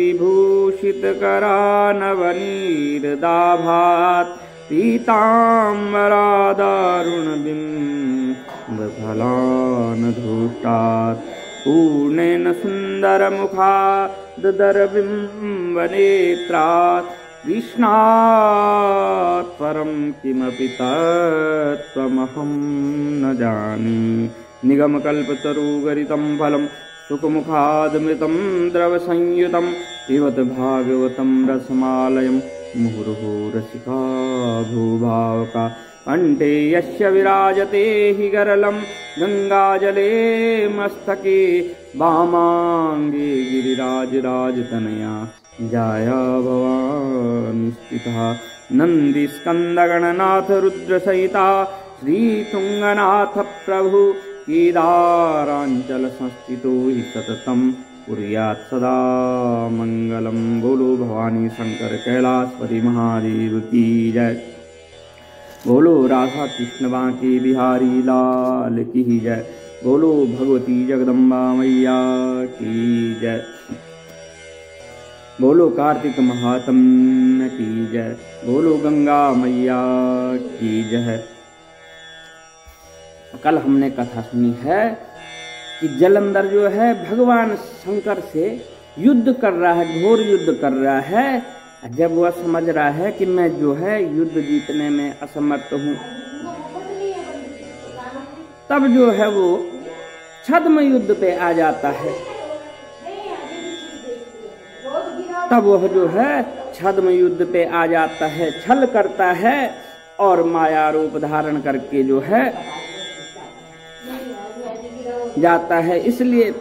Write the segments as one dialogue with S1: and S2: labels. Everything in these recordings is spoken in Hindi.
S1: विभूषितकरानवनीरदाभात् पीताम्बरादारुणबिम्बफलानधूष्टात् पूर्णेन सुन्दरमुखाददरबिम्बनेत्रात् कृष्णात् परं किमपि तत्त्वमहं न जाने। निगमकल्पतरुगरितं फलं सुखमुखादमृतं द्रवसंयुतं पिबत भागवतं रसमालयं मुहुर्मुहुः रसिका भूभावका। कंठे यस्य विराजते हि गरलं गंगाजले मस्तके वामांगे गिरिराजराजतनया जाया भवानी स्थिता। नंदीस्कंदगणनाथ रुद्रसहिता श्रीतुंगनाथ प्रभु केदारांचल संस्थितो हि सततं कुर्यात् सदा मंगलम। बोलो भवानी शंकर कैलाशपति महादेव की जय। बोलो राधा कृष्ण बांके बिहारी लाल की जय। बोलो भगवती जगदम्बा मैया की जय। बोलो कार्तिक महात्म्य की जय। बोलो गंगा मैया की जय। कल हमने कथा सुनी है कि जलंधर जो है भगवान शंकर से युद्ध कर रहा है, घोर युद्ध कर रहा है। जब वह समझ रहा है कि मैं जो है युद्ध जीतने में असमर्थ हूँ, तब जो है वो छद्म युद्ध पे आ जाता है। तब वह जो है छद्म युद्ध पे आ जाता है, छल करता है और माया रूप धारण करके जो है जाता है। इसलिए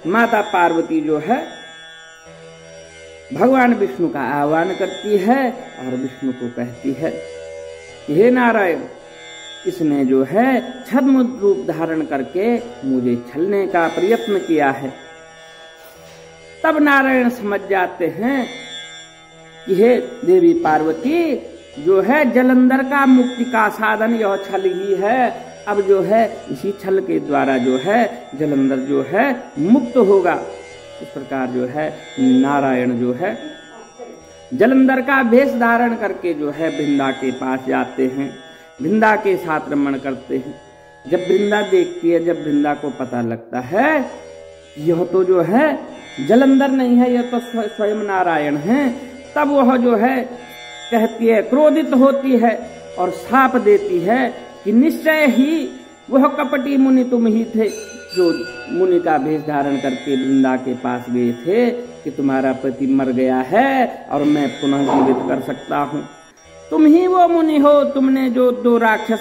S1: माता पार्वती जो है भगवान विष्णु का आह्वान करती है और विष्णु को कहती है कि हे नारायण, इसने जो है छद्म रूप धारण करके मुझे छलने का प्रयत्न किया है। तब नारायण समझ जाते हैं कि हे देवी पार्वती, जो है जलंधर का मुक्ति का साधन यह छल ही है। अब जो है इसी छल के द्वारा जो है जलंधर जो है मुक्त होगा। इस प्रकार जो है नारायण जो है जलंधर का वेश धारण करके जो है वृंदा के पास जाते हैं, वृंदा के साथ रमण करते हैं। जब वृंदा देखती है, जब वृंदा को पता लगता है यह तो जो है जलंधर नहीं है, यह तो स्वयं नारायण है, तब वह जो है कहती है, क्रोधित होती है और शाप देती है कि निश्चय ही वह कपटी मुनि तुम ही थे जो मुनि का भेष धारण करके वृंदा के पास गए थे कि तुम्हारा पति मर गया है और मैं पुनः जीवित कर सकता हूँ। तुम ही वो मुनि हो, तुमने जो 2 राक्षस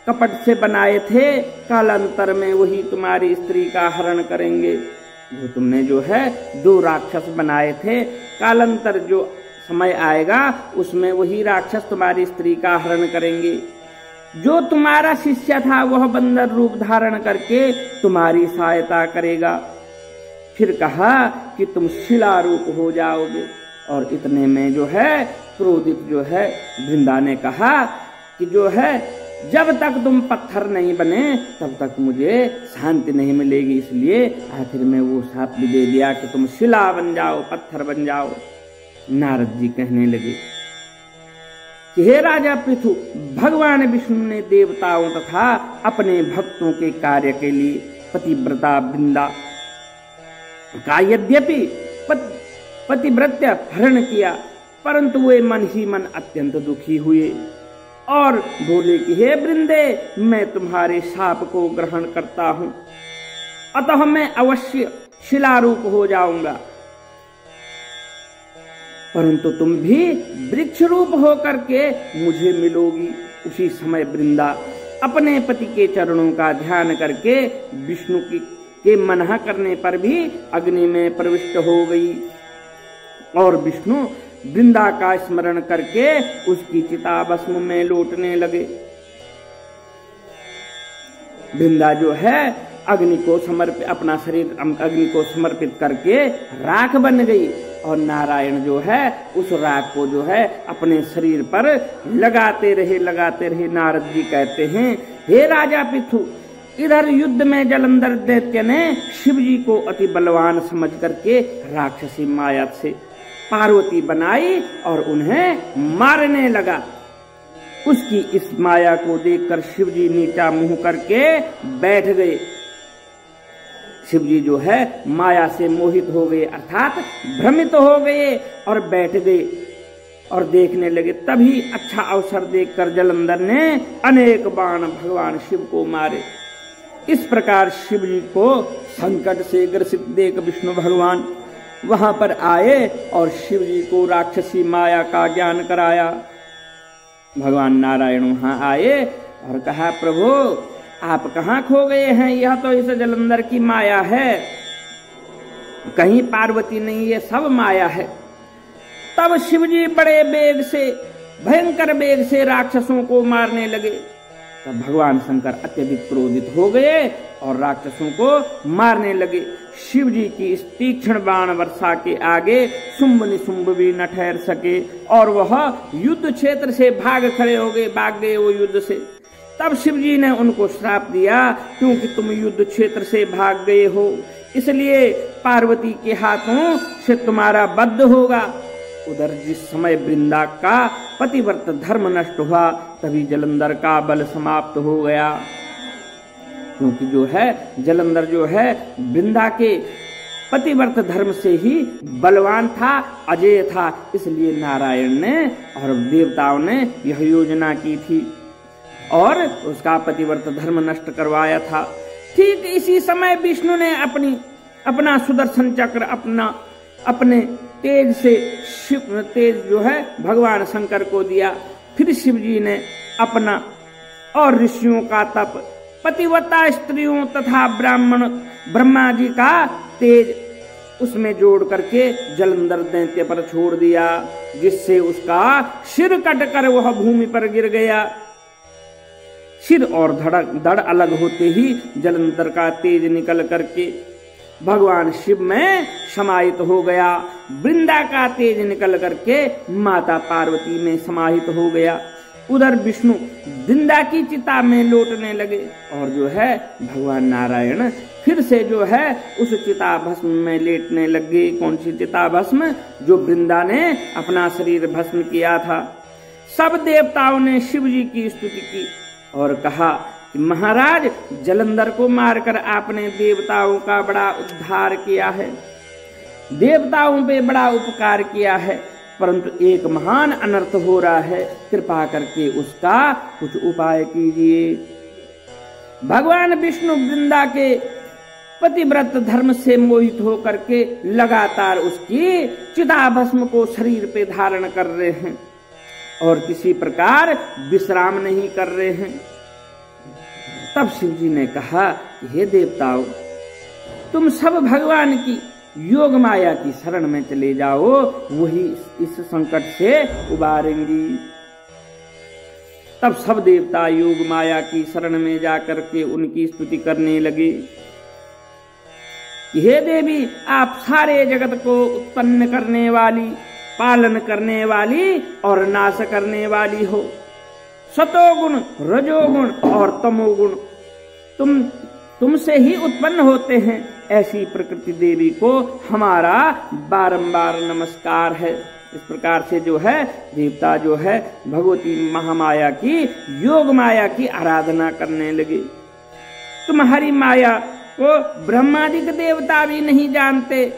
S1: कपट से बनाए थे, कालांतर में वही तुम्हारी स्त्री का हरण करेंगे। जो तुमने जो है 2 राक्षस बनाए थे, कालांतर जो समय आएगा उसमें वही राक्षस तुम्हारी स्त्री का हरण करेंगे। जो तुम्हारा शिष्य था वह बंदर रूप धारण करके तुम्हारी सहायता करेगा। फिर कहा कि तुम शिला रूप हो जाओगे। और इतने में जो है क्रोधित जो है वृंदा ने कहा कि जो है जब तक तुम पत्थर नहीं बने तब तक मुझे शांति नहीं मिलेगी। इसलिए आखिर में वो शाप भी दे दिया कि तुम शिला बन जाओ, पत्थर बन जाओ। नारद जी कहने लगे कि हे राजा पृथु, भगवान विष्णु ने देवताओं तथा अपने भक्तों के कार्य के लिए पतिव्रता वृंदा का यद्यपि पतिव्रत्य हरण किया, परंतु वे मन ही मन अत्यंत दुखी हुए और बोले कि हे वृंदे, मैं तुम्हारे शाप को ग्रहण करता हूं, अतः मैं अवश्य शिलारूप हो जाऊंगा। परंतु तुम भी वृक्ष रूप होकर के मुझे मिलोगी। उसी समय वृंदा अपने पति के चरणों का ध्यान करके विष्णु के मना करने पर भी अग्नि में प्रविष्ट हो गई और विष्णु वृंदा का स्मरण करके उसकी चिता भस्म में लौटने लगे। वृंदा जो है अग्नि को समर्पित, अपना शरीर अग्नि को समर्पित करके राख बन गई और नारायण जो है उस राख को जो है अपने शरीर पर लगाते रहे। नारद जी कहते हैं, हे राजा पृथु, इधर युद्ध में जलंधर दैत्य ने शिव जी को अति बलवान समझ करके राक्षसी माया से पार्वती बनाई और उन्हें मारने लगा। उसकी इस माया को देखकर शिव जी नीचा मुंह करके बैठ गए। शिव जी जो है माया से मोहित हो गए, अर्थात भ्रमित हो गए और बैठ गए और देखने लगे। तभी अच्छा अवसर देखकर जलंधर ने अनेक बाण भगवान शिव को मारे। इस प्रकार शिव जी को संकट से ग्रसित देख विष्णु भगवान वहां पर आए और शिव जी को राक्षसी माया का ज्ञान कराया। भगवान नारायण वहां आए और कहा, प्रभु आप कहाँ खो गए हैं? यह तो इस जलंधर की माया है, कहीं पार्वती नहीं, ये सब माया है। तब शिव जी बड़े वेग से, भयंकर वेग से राक्षसों को मारने लगे। तब भगवान शंकर अत्यधिक क्रोधित हो गए और राक्षसों को मारने लगे। शिव जी की इस तीक्ष्ण बाण वर्षा के आगे शुंभ निशुंभ भी न ठहर सके और वह युद्ध क्षेत्र से भाग खड़े हो गए, भाग गए वो युद्ध से। तब शिव जी ने उनको श्राप दिया, क्योंकि तुम युद्ध क्षेत्र से भाग गए हो, इसलिए पार्वती के हाथों से तुम्हारा वध होगा। उधर जिस समय वृंदा का पतिव्रत धर्म नष्ट हुआ, तभी जलंधर का बल समाप्त हो गया। क्योंकि जो है जलंधर जो है वृंदा के पतिव्रत धर्म से ही बलवान था, अजय था, इसलिए नारायण ने और देवताओं ने यह योजना की थी और उसका पतिव्रत धर्म नष्ट करवाया था। ठीक इसी समय विष्णु ने अपना सुदर्शन चक्र अपने तेज से तेज जो है भगवान शंकर को दिया। फिर शिव जी ने अपना और ऋषियों का तप, पतिव्रता स्त्रियों तथा ब्रह्मा जी का तेज उसमें जोड़ करके जलंधर दैत्य पर छोड़ दिया, जिससे उसका सिर कटकर वह भूमि पर गिर गया। सिर और धड़ अलग होते ही जलंधर का तेज निकल करके भगवान शिव में समाहित हो गया। वृंदा का तेज निकल करके माता पार्वती में समाहित हो गया। उधर विष्णु वृंदा की चिता में लौटने लगे और जो है भगवान नारायण फिर से जो है उस चिता भस्म में लेटने लगे। कौन सी चिता भस्म? जो वृंदा ने अपना शरीर भस्म किया था। सब देवताओं ने शिव जी की स्तुति की और कहा कि महाराज, जलंधर को मारकर आपने देवताओं का बड़ा उद्धार किया है, देवताओं पे बड़ा उपकार किया है, परंतु एक महान अनर्थ हो रहा है, कृपा करके उसका कुछ उपाय कीजिए। भगवान विष्णु वृंदा के पतिव्रत धर्म से मोहित होकर के लगातार उसकी चिताभस्म को शरीर पे धारण कर रहे हैं और किसी प्रकार विश्राम नहीं कर रहे हैं। तब शिव जी ने कहा, हे देवताओं, तुम सब भगवान की योग माया की शरण में चले जाओ, वही इस संकट से उबारेंगी। तब सब देवता योग माया की शरण में जाकर के उनकी स्तुति करने लगे। हे देवी, आप सारे जगत को उत्पन्न करने वाली, पालन करने वाली और नाश करने वाली हो। सतोगुण, रजोगुण और तमोगुण तुमसे ही उत्पन्न होते हैं। ऐसी प्रकृति देवी को हमारा बारंबार नमस्कार है। इस प्रकार से जो है देवता जो है भगवती महामाया की, योग माया की आराधना करने लगे। तुम्हारी माया को ब्रह्मादिक देवता भी नहीं जानते,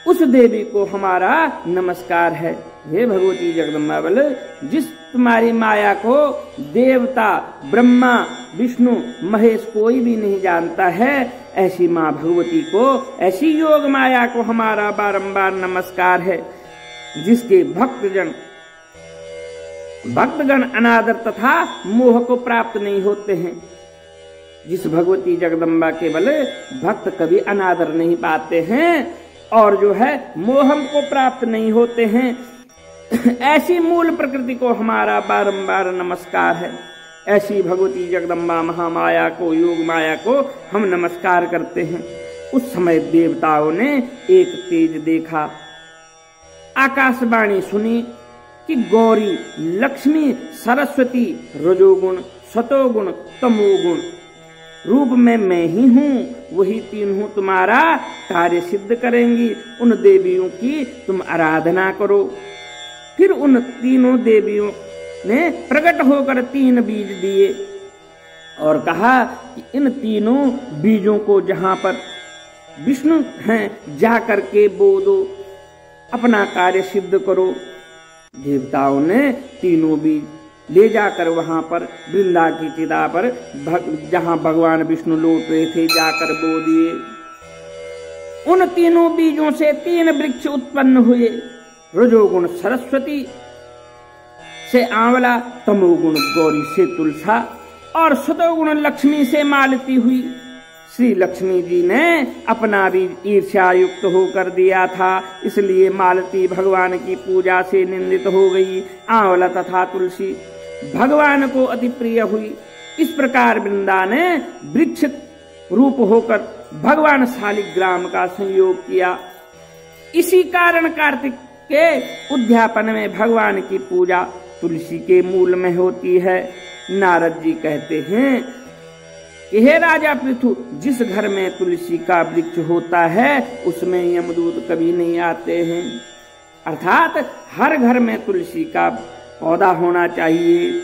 S1: उस देवी को हमारा नमस्कार है। हे भगवती जगदम्बा बल, जिस तुम्हारी माया को देवता, ब्रह्मा, विष्णु, महेश कोई भी नहीं जानता है, ऐसी माँ भगवती को, ऐसी योग माया को हमारा बारंबार नमस्कार है। जिसके भक्तगण अनादर तथा मोह को प्राप्त नहीं होते हैं। जिस भगवती जगदम्बा के बल भक्त कभी अनादर नहीं पाते हैं और जो है मोहम को प्राप्त नहीं होते हैं, ऐसी मूल प्रकृति को हमारा बारंबार नमस्कार है। ऐसी भगवती जगदम्बा महामाया को, योग माया को हम नमस्कार करते हैं। उस समय देवताओं ने एक तेज देखा, आकाशवाणी सुनी कि गौरी, लक्ष्मी, सरस्वती, रजोगुण, सतोगुण, तमोगुण रूप में मैं ही हूँ, वही तीन हूँ तुम्हारा कार्य सिद्ध करेंगी। उन देवियों की तुम आराधना करो। फिर उन तीनों देवियों ने प्रकट होकर 3 बीज दिए और कहा कि इन तीनों बीजों को जहां पर विष्णु हैं जा करके बो दो, अपना कार्य सिद्ध करो। देवताओं ने तीनों बीज ले जाकर वहां पर वृंदा की चिता पर जहां भगवान विष्णु लौट रहे थे जाकर बो दिए। उन तीनों बीजों से 3 वृक्ष उत्पन्न हुए। रजोगुण सरस्वती से आंवला, तमोगुण गौरी से तुलसा और सतोगुण लक्ष्मी से मालती हुई। श्री लक्ष्मी जी ने अपना भी ईर्ष्या युक्त होकर दिया था, इसलिए मालती भगवान की पूजा से निंदित हो गई। आंवला तथा तुलसी भगवान को अति प्रिय हुई। इस प्रकार वृंदा ने वृक्ष रूप होकर भगवान शालिग्राम का संयोग किया। इसी कारण कार्तिक के उद्यापन में भगवान की पूजा तुलसी के मूल में होती है। नारद जी कहते हैं कि हे राजा पृथु, जिस घर में तुलसी का वृक्ष होता है उसमें यमदूत कभी नहीं आते हैं। अर्थात हर घर में तुलसी का पौधा होना चाहिए।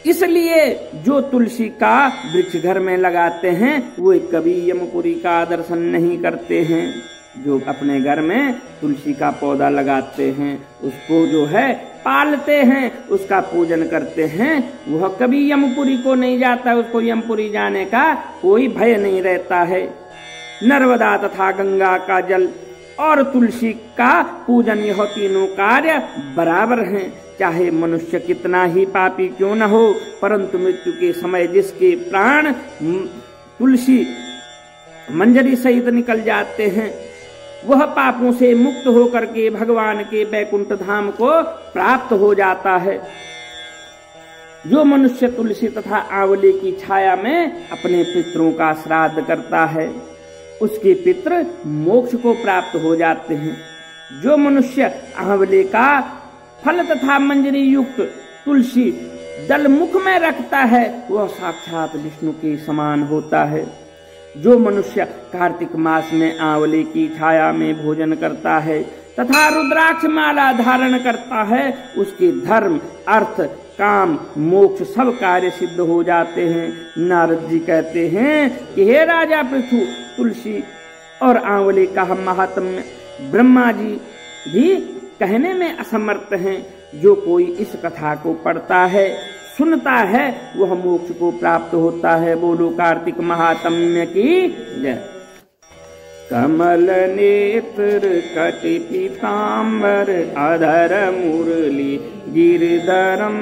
S1: इसलिए जो तुलसी का वृक्ष घर में लगाते हैं वो कभी यमपुरी का दर्शन नहीं करते हैं। जो अपने घर में तुलसी का पौधा लगाते हैं, उसको जो है पालते हैं, उसका पूजन करते हैं, वह कभी यमपुरी को नहीं जाता। उसको यमपुरी जाने का कोई भय नहीं रहता है। नर्मदा तथा गंगा का जल और तुलसी का पूजन, यह तीनों कार्य बराबर हैं। चाहे मनुष्य कितना ही पापी क्यों न हो, परंतु मृत्यु के समय जिसके प्राण तुलसी मंजरी सहित निकल जाते हैं, वह पापों से मुक्त होकर के भगवान के बैकुंठ धाम को प्राप्त हो जाता है। जो मनुष्य तुलसी तथा आंवले की छाया में अपने पितरों का श्राद्ध करता है, उसके पितृ मोक्ष को प्राप्त हो जाते हैं। जो मनुष्य आंवले का फल तथा मंजरी युक्त तुलसी दल मुख में रखता है, वह साक्षात विष्णु के समान होता है। जो मनुष्य कार्तिक मास में आंवले की छाया में भोजन करता है तथा रुद्राक्ष माला धारण करता है, उसके धर्म, अर्थ, काम, मोक्ष सब कार्य सिद्ध हो जाते हैं। नारद जी कहते हैं कि हे राजा पृथु, तुलसी और आंवले का महात्म्य ब्रह्मा जी भी कहने में असमर्थ हैं। जो कोई इस कथा को पढ़ता है, सुनता है, वह मोक्ष को प्राप्त होता है। बोलो कार्तिक महात्म्य की जय। कमल नेत्र कटि पीताम्बर अधर मुरली गिरधरम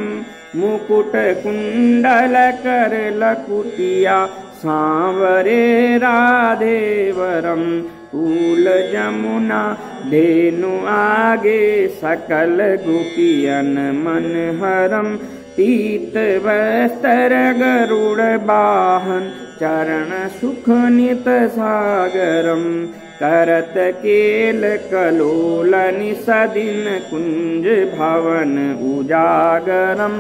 S1: मुकुट कुंडल कर लकुटिया सांवरे राधेवरम फूल जमुना धेनु आगे सकल गोपियन मनहरम पीत वस्त्र गरुड़ वाहन चरण सुख नित सागरम करत केल कलोल निसदिन कुंज भवन उजागरम।